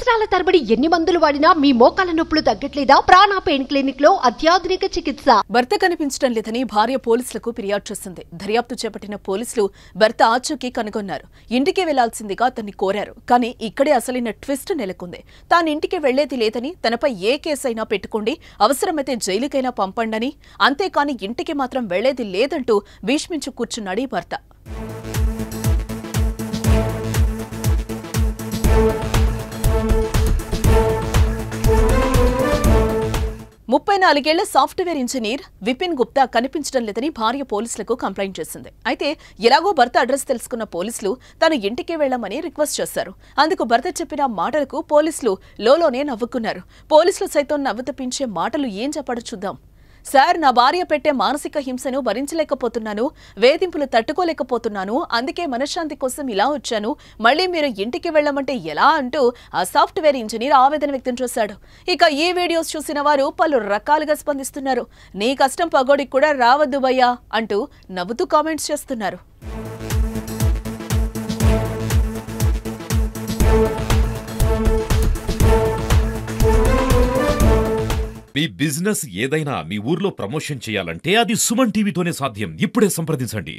సంవత్సరాల తరబడి ఎన్ని మందులు వాడినా మీ మోకాల నొప్పులు తగ్గట్లేదా? ప్రాణ పెయిన్ క్లినిక్ లో అత్యాధునిక చికిత్స. భర్త కనిపించడం లేదని భార్య పోలీసులకు ఫిర్యాదు చేసింది. దర్యాప్తు చేపట్టిన పోలీసులు భర్త ఆచూకీ కనుగొన్నారు. ఇంటికి వెళ్లాల్సిందిగా అతన్ని కోరారు. కానీ ఇక్కడే అసలైన ట్విస్ట్ నెలకొంది. తాను ఇంటికి వెళ్లేది లేదని, తనపై ఏ కేసైనా పెట్టుకోండి, అవసరమైతే జైలుకైనా పంపండని, అంతేకాని ఇంటికి మాత్రం వెళ్లేది లేదంటూ భీష్మించు కూర్చున్నాడు ఈ భర్త. 34 ఏళ్ల సాఫ్ట్వేర్ ఇంజనీర్ విపిన్ గుప్తా కనిపించడం లేదని భార్య పోలీసులకు కంప్లైంట్ చేసింది. అయితే ఎలాగో భర్త అడ్రస్ తెలుసుకున్న పోలీసులు తన ఇంటికి వెళ్లమని రిక్వెస్ట్ చేశారు. అందుకు భర్త చెప్పిన మాటలకు పోలీసులు లోలోనే నవ్వుకున్నారు. పోలీసులు సైతం నవ్వు తెప్పించే మాటలు ఏం చెప్పాడో చూద్దాం. సార్, నా భార్య పెట్టే మానసిక హింసను భరించలేకపోతున్నాను, వేధింపులు తట్టుకోలేకపోతున్నాను, అందుకే మనశ్శాంతి కోసం ఇలా వచ్చాను, మళ్లీ మీరు ఇంటికి వెళ్లమంటే ఎలా అంటూ ఆ సాఫ్ట్వేర్ ఇంజనీర్ ఆవేదన వ్యక్తం చేశాడు. ఇక ఈ వీడియోస్ చూసిన వారు పలు రకాలుగా స్పందిస్తున్నారు. నీ కష్టం పగోడికి కూడా రావద్దు భయ్యా అంటూ నవ్వుతూ కామెంట్స్ చేస్తున్నారు. మీ బిజినెస్ ఏదైనా మీ ఊర్లో ప్రమోషన్ చేయాలంటే అది సుమన్ టీవీతోనే సాధ్యం. ఇప్పుడే సంప్రదించండి.